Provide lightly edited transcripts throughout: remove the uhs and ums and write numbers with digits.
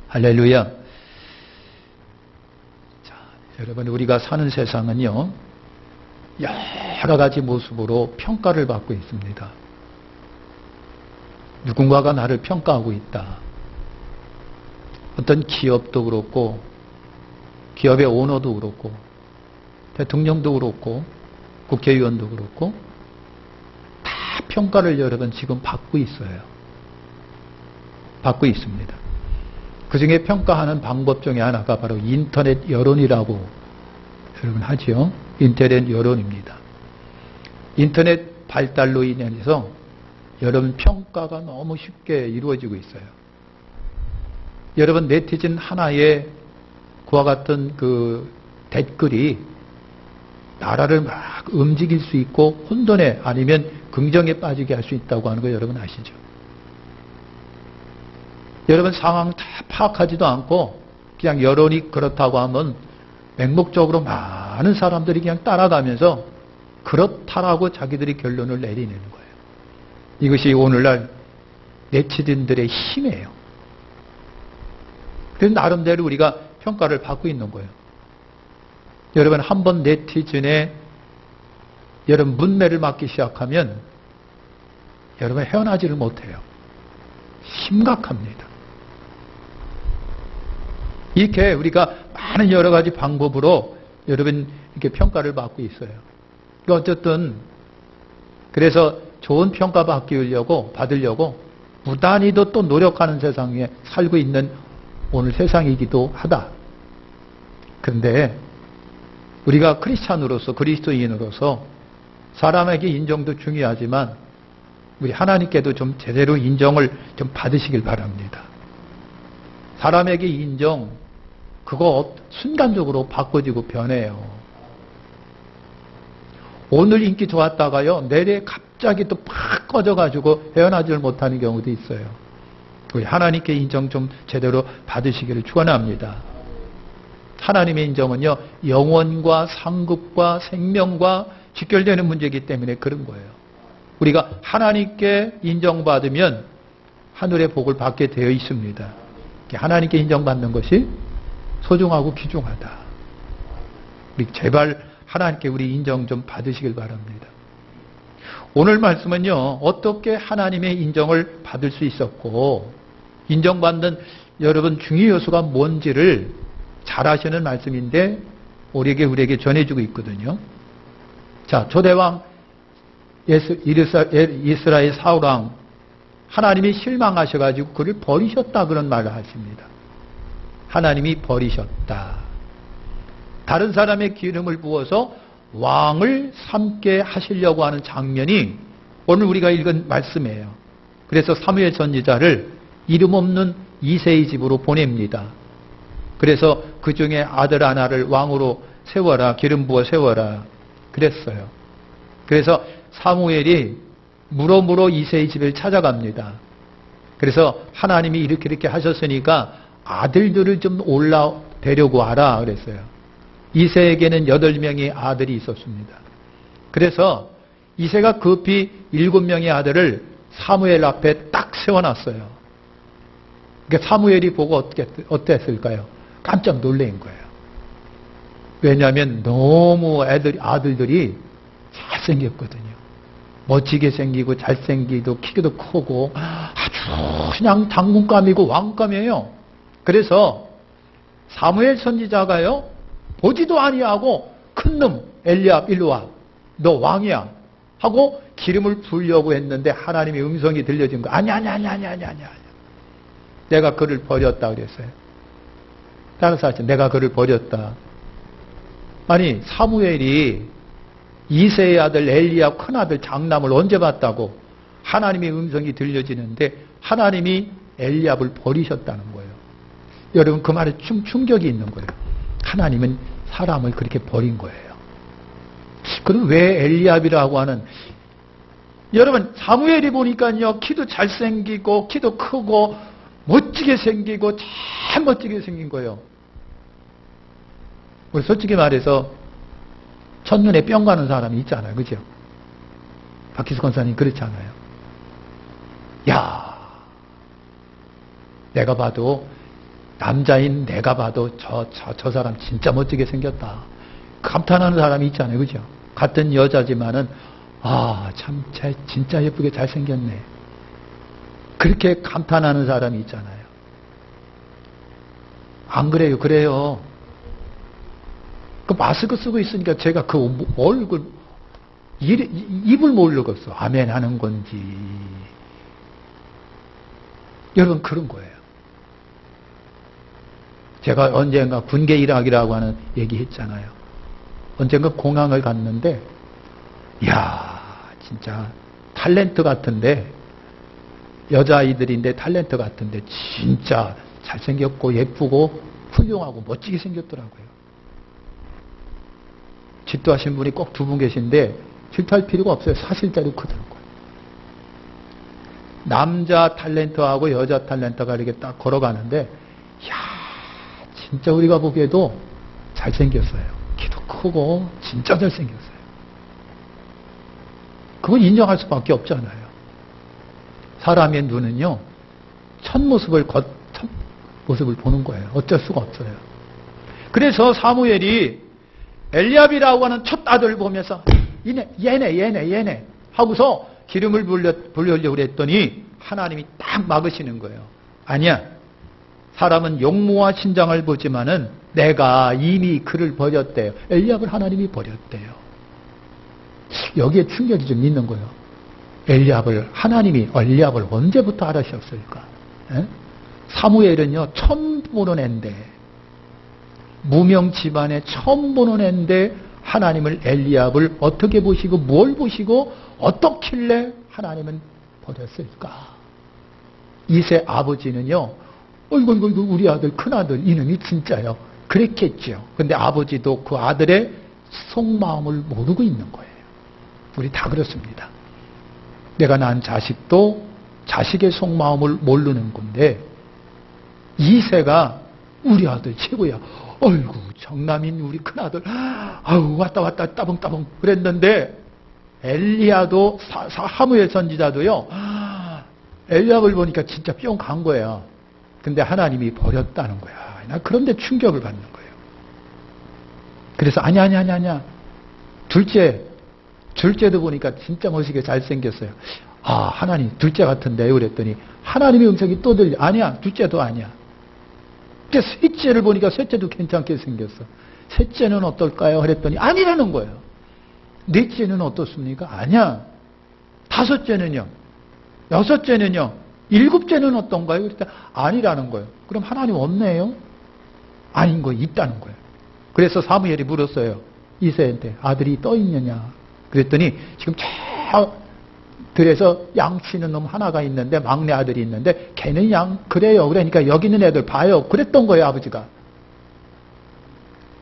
할렐루야. 자, 여러분, 우리가 사는 세상은요, 여러 가지 모습으로 평가를 받고 있습니다. 누군가가 나를 평가하고 있다. 어떤 기업도 그렇고, 기업의 오너도 그렇고, 대통령도 그렇고, 국회의원도 그렇고, 다 평가를 여러분 지금 받고 있어요. 받고 있습니다. 그 중에 평가하는 방법 중에 하나가 바로 인터넷 여론이라고 여러분 하죠. 인터넷 여론입니다. 인터넷 발달로 인해서 여러분 평가가 너무 쉽게 이루어지고 있어요. 여러분 네티즌 하나의 그와 같은 그 댓글이 나라를 막 움직일 수 있고 혼돈에 아니면 긍정에 빠지게 할 수 있다고 하는 거 여러분 아시죠? 여러분 상황 다 파악하지도 않고 그냥 여론이 그렇다고 하면 맹목적으로 많은 사람들이 그냥 따라가면서 그렇다라고 자기들이 결론을 내리는 거예요. 이것이 오늘날 네티즌들의 힘이에요. 그래서 나름대로 우리가 평가를 받고 있는 거예요. 여러분 한번 네티즌의 여러분 문매를 맞기 시작하면 여러분 헤어나지를 못해요. 심각합니다. 이렇게 우리가 많은 여러 가지 방법으로 여러분 이렇게 평가를 받고 있어요. 어쨌든 그래서 좋은 평가 받으려고 부단히도 또 노력하는 세상에 살고 있는 오늘 세상이기도 하다. 그런데 우리가 크리스찬으로서 그리스도인으로서 사람에게 인정도 중요하지만 우리 하나님께도 좀 제대로 인정을 좀 받으시길 바랍니다. 사람에게 인정 그거 순간적으로 바꿔지고 변해요. 오늘 인기 좋았다가요 내일에 갑자기 또 팍 꺼져가지고 헤어나지를 못하는 경우도 있어요. 우리 하나님께 인정 좀 제대로 받으시기를 축원합니다. 하나님의 인정은요 영원과 상급과 생명과 직결되는 문제이기 때문에 그런 거예요. 우리가 하나님께 인정받으면 하늘의 복을 받게 되어 있습니다. 하나님께 인정받는 것이 소중하고 귀중하다. 우리 제발 하나님께 우리 인정 좀 받으시길 바랍니다. 오늘 말씀은요 어떻게 하나님의 인정을 받을 수 있었고 인정받는 여러분 중요 요소가 뭔지를 잘 아시는 말씀인데 우리에게 전해주고 있거든요. 자, 초대왕 이스라엘 사울왕 하나님이 실망하셔가지고 그를 버리셨다 그런 말을 하십니다. 하나님이 버리셨다. 다른 사람의 기름을 부어서 왕을 삼게 하시려고 하는 장면이 오늘 우리가 읽은 말씀이에요. 그래서 사무엘 선지자를 이름 없는 이새의 집으로 보냅니다. 그래서 그 중에 아들 하나를 왕으로 세워라, 기름 부어 세워라 그랬어요. 그래서 사무엘이 물어물어 이새의 집을 찾아갑니다. 그래서 하나님이 이렇게 하셨으니까 아들들을 좀 데려고 와라 그랬어요. 이새에게는 8명의 아들이 있었습니다. 그래서 이새가 급히 7명의 아들을 사무엘 앞에 딱 세워놨어요. 그러니까 사무엘이 보고 어땠을까요? 깜짝 놀란 거예요. 왜냐하면 너무 아들들이 잘생겼거든요. 멋지게 생기고 잘생기고 키도 크고 아주 그냥 장군감이고 왕감이에요. 그래서 사무엘 선지자가요 보지도 아니하고 큰 놈 엘리압 일로 와. 너 왕이야. 하고 기름을 부으려고 했는데 하나님의 음성이 들려진 거. 아니. 내가 그를 버렸다 그랬어요. 다른 사실 내가 그를 버렸다. 아니 사무엘이 이새의 아들 엘리압 큰아들 장남을 언제 봤다고 하나님의 음성이 들려지는데 하나님이 엘리압을 버리셨다는 거예요. 여러분 그 말에 충격이 있는 거예요. 하나님은 사람을 그렇게 버린 거예요. 그럼 왜 엘리압이라고 하는 여러분 사무엘이 보니까요 키도 잘생기고 키도 크고 멋지게 생기고 참 멋지게 생긴 거예요. 우리 솔직히 말해서 첫눈에 뿅 가는 사람이 있잖아요. 그죠? 박희수 권사님 그렇지 않아요? 야, 내가 봐도 남자인 내가 봐도 저 사람 진짜 멋지게 생겼다. 감탄하는 사람이 있잖아요. 그죠? 같은 여자지만은, 참, 진짜 예쁘게 잘생겼네. 그렇게 감탄하는 사람이 있잖아요. 안 그래요? 그래요. 그 마스크 쓰고 있으니까 제가 그 얼굴, 입을 모르겠어. 아멘 하는 건지. 여러분, 그런 거예요. 제가 언젠가 군계 일학이라고 하는 얘기 했잖아요. 언젠가 공항을 갔는데, 이야, 진짜 탤런트 같은데, 여자아이들인데 탤런트 같은데, 진짜 잘생겼고, 예쁘고, 훌륭하고, 멋지게 생겼더라고요. 질투하신 분이 꼭 두 분 계신데, 질투할 필요가 없어요. 사실대로 그대로고요. 남자 탤런트하고 여자 탤런트가 이렇게 딱 걸어가는데, 이야, 진짜 우리가 보기에도 잘생겼어요. 키도 크고 진짜 잘생겼어요. 그건 인정할 수밖에 없잖아요. 사람의 눈은요, 첫 모습을 보는 거예요. 어쩔 수가 없어요. 그래서 사무엘이 엘리압이라고 하는 첫 아들을 보면서 얘네 하고서 기름을 부으려고 그랬더니 하나님이 딱 막으시는 거예요. 아니야. 사람은 용모와 신장을 보지만은 내가 이미 그를 버렸대요. 엘리압을 하나님이 버렸대요. 여기에 충격이 좀 있는 거예요. 엘리압을 언제부터 알으셨을까? 사무엘은요, 처음 보는 애인데, 무명 집안에 처음 보는 애인데 하나님을, 엘리압을 어떻게 보시고 뭘 보시고 어떻길래 하나님은 버렸을까? 이세 아버지는요, 어이구, 우리 아들, 큰아들, 이놈이 진짜요. 그랬겠죠. 근데 아버지도 그 아들의 속마음을 모르고 있는 거예요. 우리 다 그렇습니다. 내가 낳은 자식도 자식의 속마음을 모르는 건데, 이세가 우리 아들 최고야. 어이구, 정남인 우리 큰아들, 왔다, 따봉따봉 그랬는데, 엘리야도, 사무엘 선지자도요, 엘리압을 보니까 진짜 뿅 간 거예요. 근데 하나님이 버렸다는 거야. 나 그런데 충격을 받는 거예요. 그래서 아니야. 둘째도 보니까 진짜 멋있게 잘생겼어요. 하나님 둘째 같은데요. 그랬더니 하나님의 음성이 또 들려. 아니야, 둘째도 아니야. 근데 셋째를 보니까 셋째도 괜찮게 생겼어. 셋째는 어떨까요? 그랬더니 아니라는 거예요. 넷째는 어떻습니까? 아니야. 다섯째는요? 여섯째는요? 일곱째는 어떤가요? 그랬더니 아니라는 거예요. 그럼 하나님 없네요? 아닌 거 있다는 거예요. 그래서 사무엘이 물었어요. 이새한테 아들이 떠 있느냐? 그랬더니 지금 저 들에서 양 치는 놈 하나가 있는데, 막내 아들이 있는데 걔는 양 그래요. 그러니까 여기 있는 애들 봐요. 그랬던 거예요, 아버지가.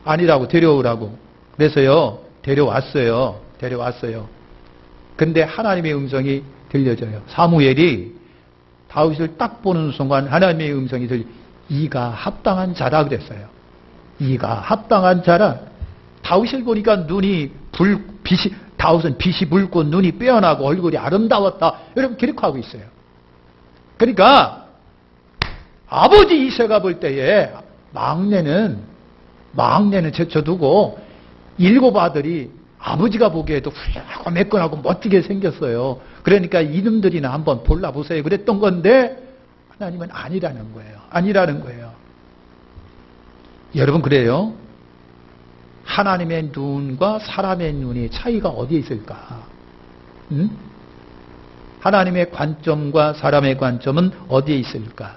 아니라고, 데려오라고. 그래서요, 데려왔어요. 근데 하나님의 음성이 들려져요. 사무엘이 다윗을 딱 보는 순간 하나님의 음성이 이가 합당한 자라 그랬어요. 이가 합당한 자라. 다윗을 보니까 다윗은 빛이 붉고 눈이 빼어나고 얼굴이 아름다웠다. 여러분 기록하고 있어요. 그러니까 아버지 이새가 볼 때에 막내는 제쳐두고 일곱 아들이 아버지가 보기에도 훌륭하고 매끈하고 멋지게 생겼어요. 그러니까 이놈들이나 한번 볼라보세요. 그랬던 건데 하나님은 아니라는 거예요. 여러분 그래요? 하나님의 눈과 사람의 눈의 차이가 어디에 있을까? 하나님의 관점과 사람의 관점은 어디에 있을까?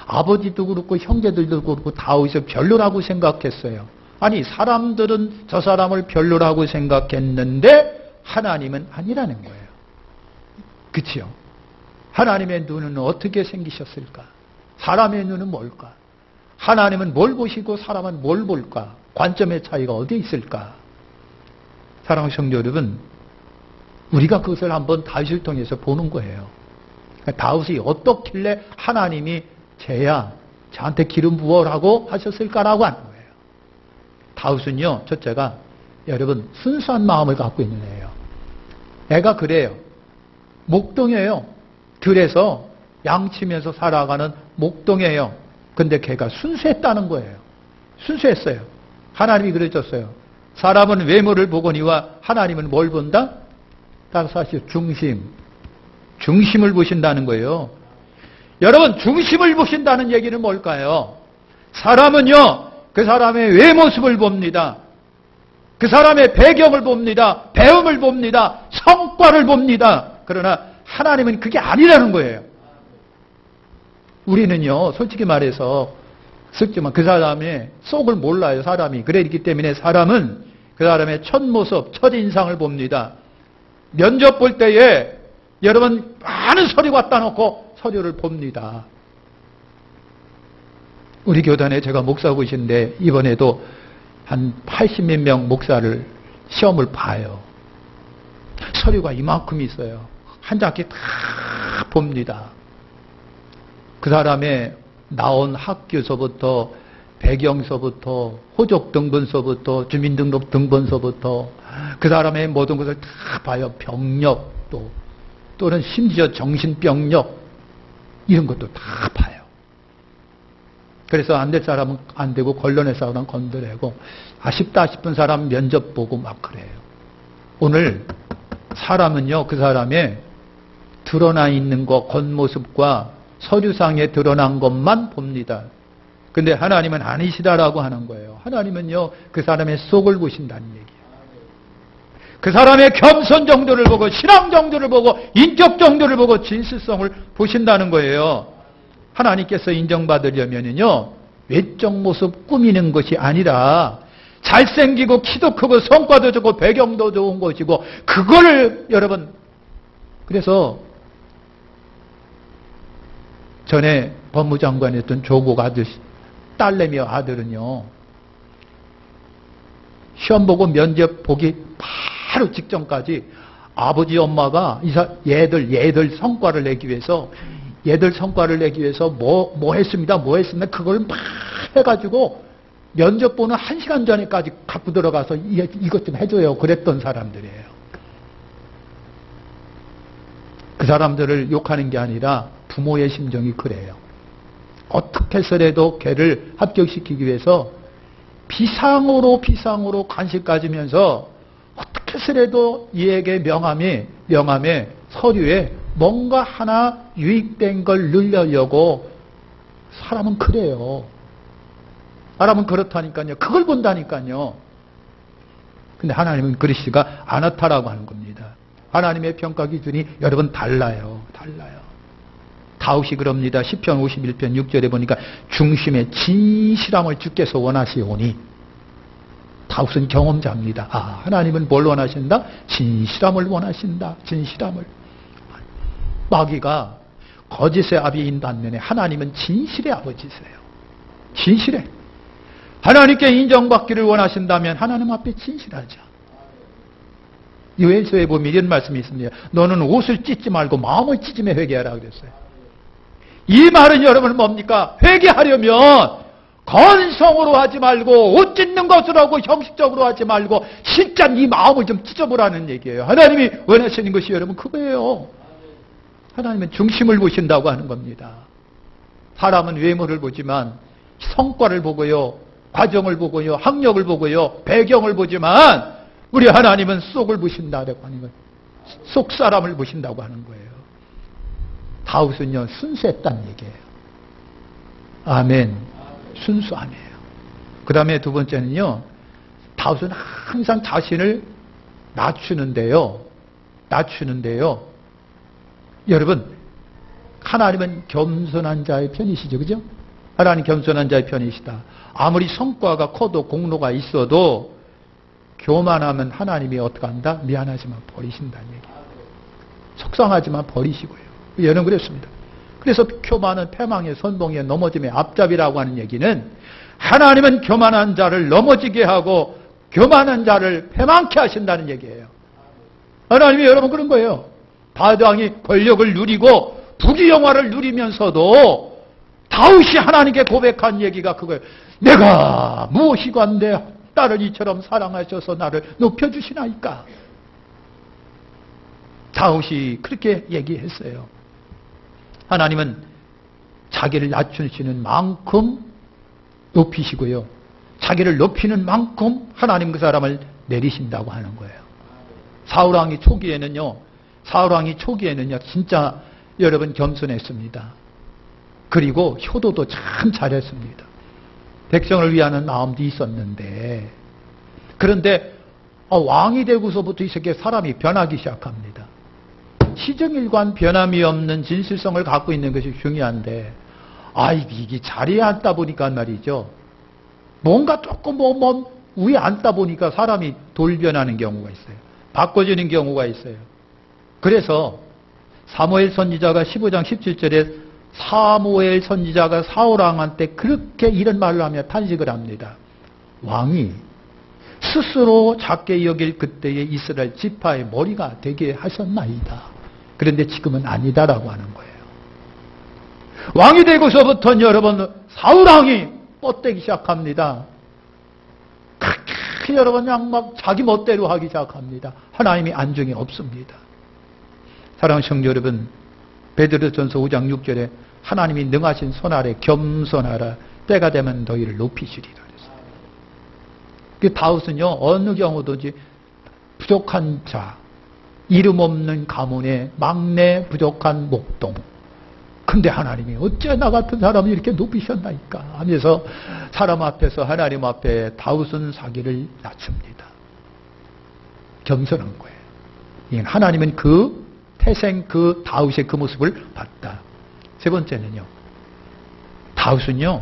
아버지도 그렇고 형제들도 그렇고 다윗을 별로라고 생각했어요. 아니, 사람들은 저 사람을 별로라고 생각했는데 하나님은 아니라는 거예요. 그치요? 하나님의 눈은 어떻게 생기셨을까? 사람의 눈은 뭘까? 하나님은 뭘 보시고 사람은 뭘 볼까? 관점의 차이가 어디에 있을까? 사랑하는 성도 여러분, 우리가 그것을 한번 다윗을 통해서 보는 거예요. 다윗이 어떻길래 하나님이 쟤야, 저한테 기름 부어라고 하셨을까라고 하는 거예요. 다윗은요, 첫째가 여러분 순수한 마음을 갖고 있는 애예요. 애가 그래요. 목동이에요. 들에서 양치면서 살아가는 목동이에요. 근데 걔가 순수했다는 거예요. 순수했어요. 하나님이 그러셨어요. 사람은 외모를 보거니와 하나님은 뭘 본다? 딱 사실 중심을 보신다는 거예요. 여러분, 중심을 보신다는 얘기는 뭘까요? 사람은요, 그 사람의 외모습을 봅니다. 그 사람의 배경을 봅니다. 배움을 봅니다. 성과를 봅니다. 그러나 하나님은 그게 아니라는 거예요. 우리는요, 솔직히 말해서 썩지만 그 사람의 속을 몰라요, 사람이. 그랬기 때문에 사람은 그 사람의 첫 모습, 첫 인상을 봅니다. 면접 볼 때에 여러분 많은 서류 갖다 놓고 서류를 봅니다. 우리 교단에 제가 목사하고 있는데 이번에도 한 80몇 명 목사를 시험을 봐요. 서류가 이만큼 있어요. 한 장씩 다 봅니다. 그 사람의 나온 학교서부터 배경서부터 호적 등본서부터 주민등록 등본서부터 그 사람의 모든 것을 다 봐요. 병력도 또는 심지어 정신병력 이런 것도 다 봐요. 그래서 안 될 사람은 안 되고 걸러낼 사람은 건드리고 아쉽다 싶은 사람 면접 보고 막 그래요. 오늘 사람은요, 그 사람의 드러나 있는 것, 겉모습과 서류상에 드러난 것만 봅니다. 근데 하나님은 아니시다라고 하는 거예요. 하나님은요, 그 사람의 속을 보신다는 얘기예요. 그 사람의 겸손 정도를 보고, 신앙 정도를 보고, 인격 정도를 보고, 진실성을 보신다는 거예요. 하나님께서 인정받으려면요, 외적 모습 꾸미는 것이 아니라, 잘생기고, 키도 크고, 성과도 좋고, 배경도 좋은 것이고, 그거를 여러분, 그래서, 전에 법무장관이었던 조국 아들, 딸내미 아들은요, 시험 보고 면접 보기 바로 직전까지 아버지 엄마가 얘들 성과를 내기 위해서 뭐 했습니다. 그걸 막 해가지고 면접 보는 1시간 전에까지 갖고 들어가서 이것 좀 해줘요. 그랬던 사람들이에요. 그 사람들을 욕하는 게 아니라 부모의 심정이 그래요. 어떻게 해서라도 걔를 합격시키기 위해서 비상으로 관심 가지면서 어떻게 해서라도 이에게 명함에 서류에 뭔가 하나 유익된 걸 넣으려고 사람은 그래요. 사람은 그렇다니까요. 그걸 본다니까요. 근데 하나님은 그러시지가 않았다라고 하는 겁니다. 하나님의 평가 기준이 여러분 달라요. 다윗이 그럽니다. 시편 51편 6절에 보니까 중심의 진실함을 주께서 원하시오니. 다윗은 경험자입니다. 하나님은 뭘 원하신다? 진실함을 원하신다. 진실함을. 마귀가 거짓의 아비인 반면에 하나님은 진실의 아버지세요. 진실해. 하나님께 인정받기를 원하신다면 하나님 앞에 진실하자. 요엘서에 보면 이런 말씀이 있습니다. 너는 옷을 찢지 말고 마음을 찢으며 회개하라 그랬어요. 이 말은 여러분 뭡니까? 회개하려면 건성으로 하지 말고 옷 찢는 것으로 하고 형식적으로 하지 말고 진짜 네 마음을 좀 찢어보라는 얘기예요. 하나님이 원하시는 것이 여러분 그거예요. 하나님은 중심을 보신다고 하는 겁니다. 사람은 외모를 보지만 성과를 보고요, 과정을 보고요, 학력을 보고요, 배경을 보지만 우리 하나님은 속을 보신다고 하는 거예요. 속 사람을 보신다고 하는 거예요. 다윗은요, 순수했다는 얘기예요. 아멘. 순수함이에요. 그 다음에 두 번째는요, 다윗은 항상 자신을 낮추는데요. 여러분, 하나님은 겸손한 자의 편이시죠. 그죠? 하나님 겸손한 자의 편이시다. 아무리 성과가 커도 공로가 있어도 교만하면 하나님이 어떻게 한다? 미안하지만 버리신다는 얘기예요. 속상하지만 버리시고요. 여러분 그랬습니다. 그래서 교만은 패망의 선봉에 넘어짐의 앞잡이라고 하는 얘기는 하나님은 교만한 자를 넘어지게 하고 교만한 자를 패망케 하신다는 얘기예요. 하나님이 여러분 그런 거예요. 다윗이 권력을 누리고 부귀영화를 누리면서도 다윗이 하나님께 고백한 얘기가 그거예요. 내가 무엇이건데 딸을 이처럼 사랑하셔서 나를 높여주시나이까. 다윗이 그렇게 얘기했어요. 하나님은 자기를 낮추시는 만큼 높이시고요. 자기를 높이는 만큼 하나님 그 사람을 내리신다고 하는 거예요. 사울왕이 초기에는요, 진짜 여러분 겸손했습니다. 그리고 효도도 참 잘했습니다. 백성을 위하는 마음도 있었는데, 그런데 왕이 되고서부터 이 새끼 사람이 변하기 시작합니다. 시정일관 변함이 없는 진실성을 갖고 있는 것이 중요한데, 이게 자리에 앉다 보니까 말이죠. 뭔가 조금 위에 앉다 보니까 사람이 돌변하는 경우가 있어요. 바꿔지는 경우가 있어요. 그래서 사무엘 선지자가 15장 17절에 사무엘 선지자가 사울왕한테 그렇게 이런 말을 하며 탄식을 합니다. 왕이 스스로 작게 여길 그때의 이스라엘 지파의 머리가 되게 하셨나이다. 그런데 지금은 아니다라고 하는 거예요. 왕이 되고서부터는 여러분 사울왕이 뻗대기 시작합니다. 그렇게 여러분 그냥 막 자기 멋대로 하기 시작합니다. 하나님이 안정이 없습니다. 사랑하는 성도 여러분, 베드로전서 5장 6절에 하나님이 능하신 손 아래 겸손하라. 때가 되면 너희를 높이시리라 그랬어요. 그 다윗은요, 어느 경우든지 부족한 자, 이름 없는 가문의 막내 부족한 목동. 근데 하나님이 어째 나 같은 사람을 이렇게 높이셨나이까 하면서 사람 앞에서 하나님 앞에 다윗은 사기를 낮춥니다. 겸손한 거예요. 하나님은 그 태생 그 다윗의 그 모습을 봤다. 세 번째는요, 다윗은요,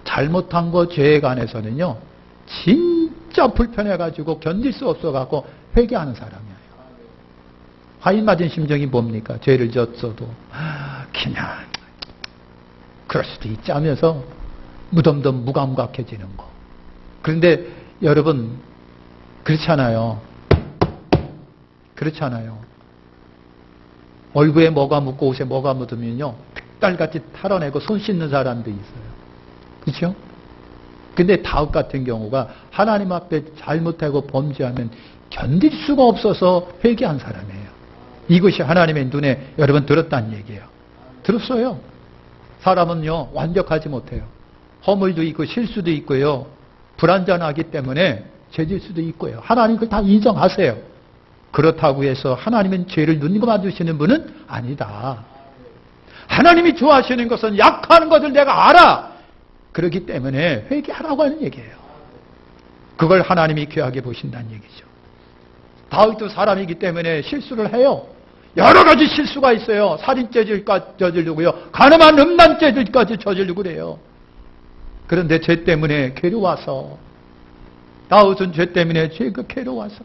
잘못한 거 죄에 관해서는요, 진짜 불편해가지고 견딜 수 없어갖고 회개하는 사람이에요. 화인 맞은 심정이 뭡니까? 죄를 졌어도 그냥 그럴 수도 있지 하면서 무덤덤 무감각해지는 거. 그런데 여러분 그렇잖아요. 얼굴에 뭐가 묻고 옷에 뭐가 묻으면요, 닭달같이 털어내고 손 씻는 사람도 있어요. 그렇죠? 근데 다윗 같은 경우가 하나님 앞에 잘못하고 범죄하면 견딜 수가 없어서 회개한 사람이에요. 이것이 하나님의 눈에 여러분 들었다는 얘기예요. 들었어요. 사람은요, 완벽하지 못해요. 허물도 있고 실수도 있고요. 불완전하기 때문에 죄질 수도 있고요. 하나님 그걸 다 인정하세요. 그렇다고 해서 하나님은 죄를 눈감아 주시는 분은 아니다. 하나님이 좋아하시는 것은 약한 것을 내가 알아. 그렇기 때문에 회개하라고 하는 얘기예요. 그걸 하나님이 귀하게 보신다는 얘기죠. 다윗도 사람이기 때문에 실수를 해요. 여러 가지 실수가 있어요. 살인죄질까지 저지르고요. 가늠한 음란죄질까지 저지르고 그래요. 그런데 죄 때문에 괴로워서, 다윗은 죄 때문에 죄가 괴로워서,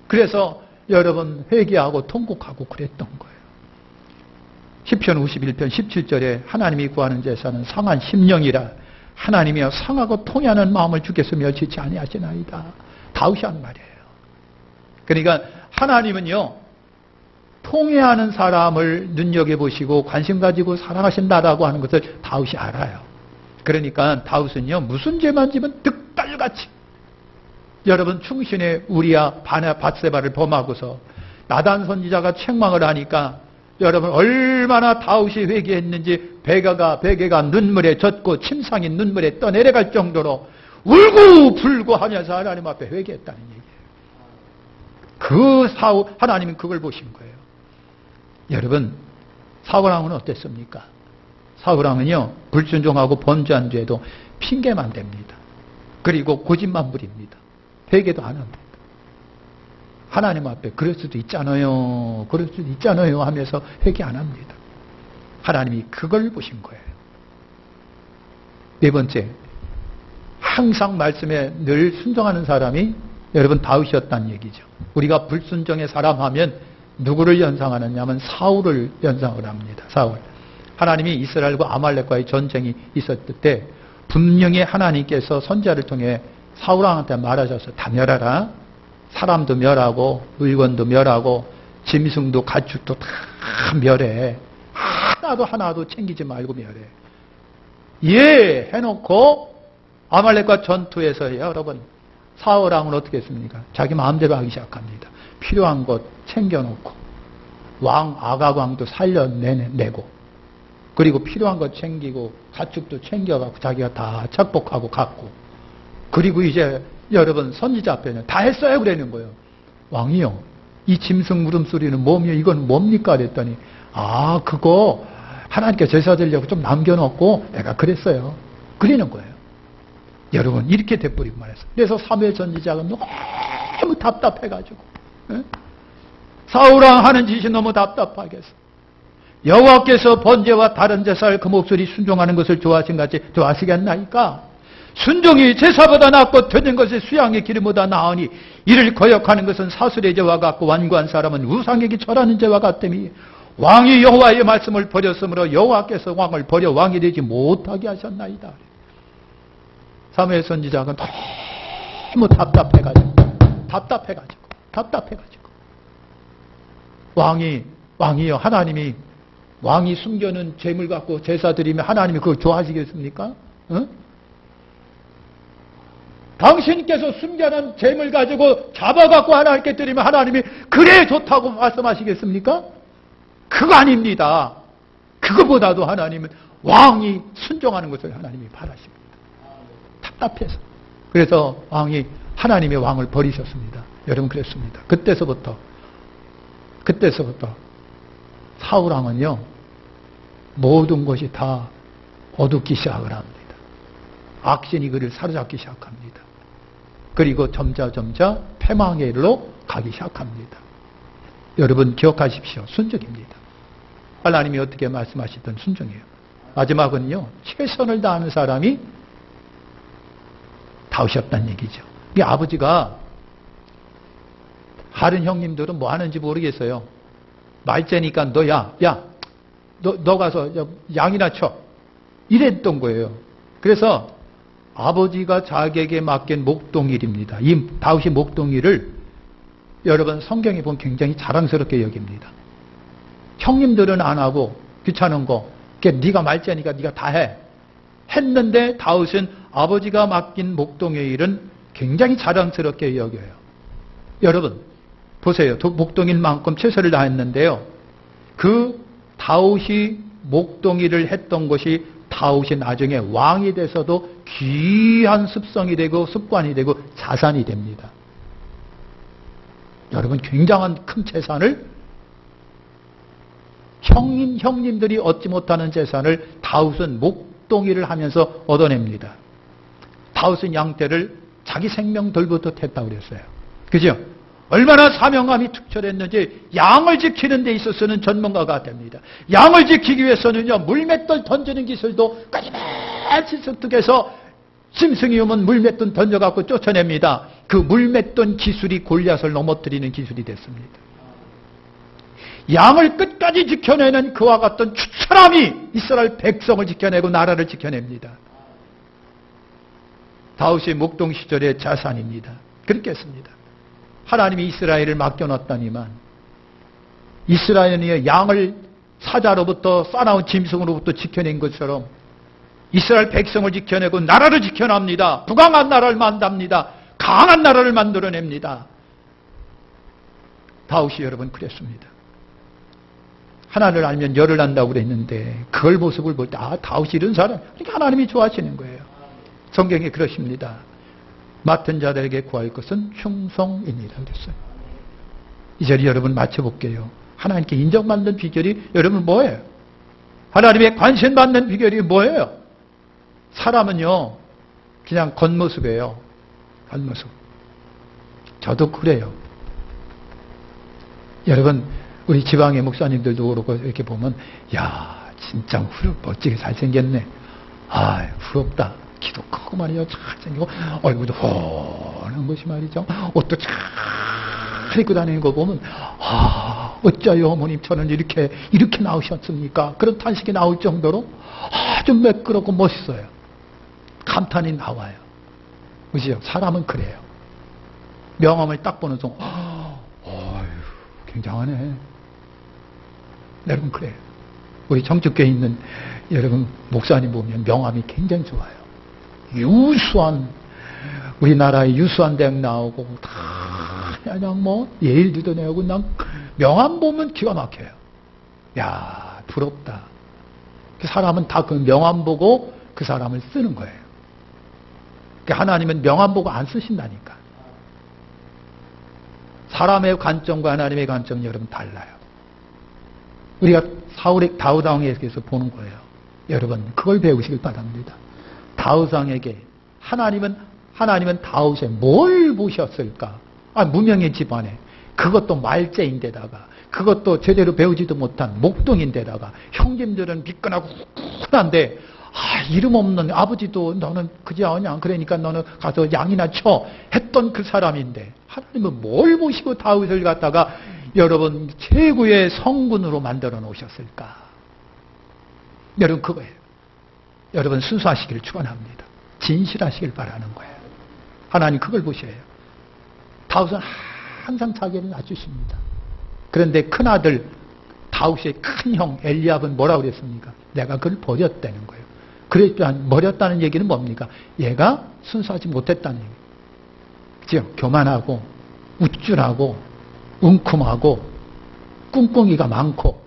그래서 여러분 회개하고 통곡하고 그랬던 거예요. 시편 51편 17절에 하나님이 구하는 제사는 상한 심령이라 하나님이여 상하고 통해하는 마음을 주께서 멸치지 아니하시나이다. 다윗이 한 말이에요. 그러니까 하나님은요, 통해하는 사람을 눈여겨보시고 관심 가지고 사랑하신다라고 하는 것을 다윗이 알아요. 그러니까 다윗은요, 무슨 죄만 지면 득달같이 여러분 충신의 우리야 밧세바를 범하고서 나단 선지자가 책망을 하니까 여러분 얼마나 다윗이 회개했는지 베개가 눈물에 젖고 침상이 눈물에 떠내려갈 정도로 울고 불고 하면서 하나님 앞에 회개했다는 얘기예요. 하나님은 그걸 보신 거예요. 여러분, 사울왕은 어땠습니까? 사울왕은요, 불순종하고 범죄한 죄도 핑계만 댑니다. 그리고 고집만 부립니다. 회개도 안 합니다. 하나님 앞에 그럴 수도 있잖아요 하면서 회개 안 합니다. 하나님이 그걸 보신 거예요. 네 번째, 항상 말씀에 늘 순종하는 사람이 여러분 다윗이었다는 얘기죠. 우리가 불순종의 사람 하면 누구를 연상하느냐 하면 사울을 연상을 합니다. 사울. 하나님이 이스라엘과 아말렉과의 전쟁이 있었을 때 분명히 하나님께서 선지자를 통해 사울왕한테 말하셔서 다 멸하라. 사람도 멸하고 물건도 멸하고 짐승도 가축도 다 멸해. 하나도 챙기지 말고 멸해. 예 해놓고 아말렉과 전투에서 여러분 사울왕은 어떻게 했습니까? 자기 마음대로 하기 시작합니다. 필요한 것 챙겨놓고 왕 아가광도 살려내고 그리고 필요한 거 챙기고 가축도 챙겨갖고 자기가 다 착복하고 갔고, 그리고 이제 여러분 선지자 앞에는 다 했어요 그러는 거예요. 왕이요, 이 짐승 물음소리는 뭡니까? 이건 뭡니까? 그랬더니 그거 하나님께 제사 드리려고 좀 남겨놓고 내가 그랬어요 그러는 거예요. 여러분 이렇게 돼버리고 말했어요. 그래서 사무엘 선지자가 너무 답답해가지고, 사울왕 하는 짓이 너무 답답하겠어. 여호와께서 번제와 다른 제사를 그 목소리 순종하는 것을 좋아하신 같이 좋아하시겠나이까? 순종이 제사보다 낫고 드는 것이 수양의 기름보다 나으니 이를 거역하는 것은 사슬의 죄와 같고 완고한 사람은 우상에게 절하는 죄와 같으니 왕이 여호와의 말씀을 버렸으므로 여호와께서 왕을 버려 왕이 되지 못하게 하셨나이다. 사무엘 선지자가 너무 답답해가지고 왕이요, 하나님이 왕이 숨겨놓은 재물 갖고 제사 드리면 하나님이 그걸 좋아하시겠습니까? 당신께서 숨겨놓은 재물 가지고 잡아갖고 하나님께 드리면 하나님이 그래 좋다고 말씀하시겠습니까? 그거 아닙니다. 그거보다도 하나님은 왕이 순종하는 것을 하나님이 바라십니다. 답답해서. 그래서 왕이 하나님의 왕을 버리셨습니다. 여러분 그랬습니다. 그때서부터 사울왕은요 모든 것이 다 어둡기 시작을 합니다. 악신이 그를 사로잡기 시작합니다. 그리고 점차 패망의 일로 가기 시작합니다. 여러분 기억하십시오. 순종입니다. 하나님이 어떻게 말씀하시던 순종이에요. 마지막은요 최선을 다하는 사람이 다우셨다는 얘기죠. 이 아버지가 다른 형님들은 뭐 하는지 모르겠어요. 말째니까 너 가서 양이나 쳐. 이랬던 거예요. 그래서 아버지가 자기에게 맡긴 목동일입니다. 이 다윗이 목동일을 여러분 성경에 보면 굉장히 자랑스럽게 여깁니다. 형님들은 안 하고 귀찮은 거, 네가 말째니까 네가 다 해. 했는데 다윗은 아버지가 맡긴 목동의 일은 굉장히 자랑스럽게 여겨요. 여러분 보세요. 목동일만큼 최선을 다했는데요. 그 다윗이 목동일을 했던 것이 다윗이 나중에 왕이 돼서도 귀한 습성이 되고 습관이 되고 자산이 됩니다. 여러분 굉장한 큰 재산을 형님들이 얻지 못하는 재산을 다윗은 목동일을 하면서 얻어냅니다. 다윗은 양떼를 자기 생명들부터 텄다고 그랬어요. 그죠? 얼마나 사명감이 특출했는지 양을 지키는 데 있어서는 전문가가 됩니다. 양을 지키기 위해서는요 물맷돌 던지는 기술도 까지매치 습득해서 짐승이 오면 물맷돌 던져갖고 쫓아냅니다. 그 물맷돌 기술이 골리앗을 넘어뜨리는 기술이 됐습니다. 양을 끝까지 지켜내는 그와 같은 추천함이 이스라엘 백성을 지켜내고 나라를 지켜냅니다. 다윗이 목동 시절의 자산입니다. 그렇게 했습니다. 하나님이 이스라엘을 맡겨놨다니만 이스라엘이 양을 사자로부터 싸나운 짐승으로부터 지켜낸 것처럼 이스라엘 백성을 지켜내고 나라를 지켜납니다. 부강한 나라를 만듭니다. 강한 나라를 만들어냅니다. 다윗이 여러분 그랬습니다. 하나를 알면 열을 안다고 그랬는데 그걸 모습을 볼 때 다윗이 이런 사람, 그러니까 하나님이 좋아하시는 거예요. 성경에 그러십니다. 맡은 자들에게 구할 것은 충성입니다. 그랬어요. 이 자리 여러분 맞춰볼게요. 하나님께 인정받는 비결이 여러분 뭐예요? 하나님의 관심받는 비결이 뭐예요? 사람은요 그냥 겉모습이에요. 겉모습. 저도 그래요. 여러분 우리 지방의 목사님들도 그렇고 이렇게 보면 야 진짜 멋지게 잘생겼네. 부럽다. 키도 크고 말이죠. 잘생기고 얼굴도 훤한 것이 말이죠. 옷도 잘 입고 다니는 거 보면 어쩌요 어머님처럼 이렇게 나오셨습니까? 그런 탄식이 나올 정도로 아주 매끄럽고 멋있어요. 감탄이 나와요. 그죠? 사람은 그래요. 명함을 딱 보는 순간 굉장하네. 여러분 그래요. 우리 정축교에 있는 여러분 목사님 보면 명함이 굉장히 좋아요. 유수한 우리나라의 유수한 대학 나오고 다 그냥 예일도 내고 그냥 명함 보면 기가 막혀요. 야 부럽다. 그 사람은 다 그 명함 보고 그 사람을 쓰는 거예요. 그러니까 하나님은 명함 보고 안 쓰신다니까. 사람의 관점과 하나님의 관점이 여러분 달라요. 우리가 다윗 왕에게서 보는 거예요. 여러분 그걸 배우시길 바랍니다. 다윗 왕에게 하나님은 다윗에 뭘 보셨을까? 무명의 집안에 그것도 말째인데다가 그것도 제대로 배우지도 못한 목동인데다가 형님들은 미끈하고 훈훈한데 이름 없는 아버지도 너는 그지 않냐 그러니까 너는 가서 양이나 쳐 했던 그 사람인데 하나님은 뭘 보시고 다윗을 갖다가 여러분 최고의 성군으로 만들어 놓으셨을까? 여러분 그거예요. 여러분 순수하시기를 축원합니다. 진실하시길 바라는 거예요. 하나님 그걸 보셔요. 다윗은 항상 자기를 낮추십니다. 그런데 큰아들 다윗의 큰형 엘리압은 뭐라고 그랬습니까? 내가 그를 버렸다는 거예요. 그랬지만 버렸다는 얘기는 뭡니까? 얘가 순수하지 못했다는 얘기예요. 그죠? 교만하고 우쭐하고 웅큼하고 꿍꿍이가 많고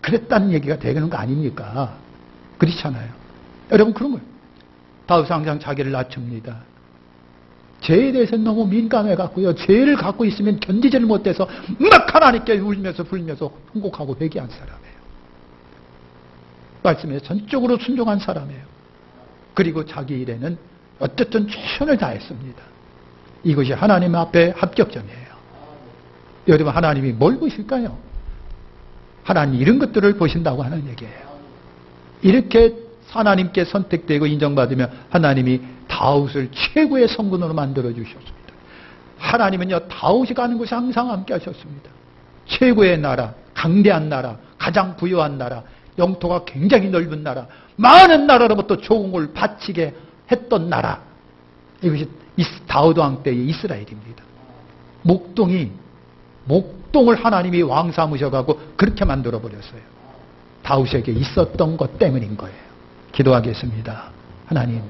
그랬다는 얘기가 되는 거 아닙니까? 그렇잖아요. 여러분 그런 거예요. 다윗은 항상 자기를 낮춥니다. 죄에 대해서는 너무 민감해갖고요. 죄를 갖고 있으면 견디지를 못해서 막 하나님께 울면서 불면서 통곡하고 회개한 사람이에요. 말씀에 전적으로 순종한 사람이에요. 그리고 자기 일에는 어쨌든 최선을 다했습니다. 이것이 하나님 앞에 합격점이에요. 여러분 하나님이 뭘 보실까요? 하나님 이런 것들을 보신다고 하는 얘기예요. 이렇게 하나님께 선택되고 인정받으면 하나님이 다윗을 최고의 성군으로 만들어 주셨습니다. 하나님은요 다윗이 가는 곳에 항상 함께 하셨습니다. 최고의 나라, 강대한 나라, 가장 부유한 나라, 영토가 굉장히 넓은 나라, 많은 나라로부터 좋은 바치게 했던 나라. 이것이 다윗 왕 때의 이스라엘입니다. 목동을 하나님이 왕 삼으셔가고 그렇게 만들어 버렸어요. 다윗에게 있었던 것 때문인 거예요. 기도하겠습니다. 하나님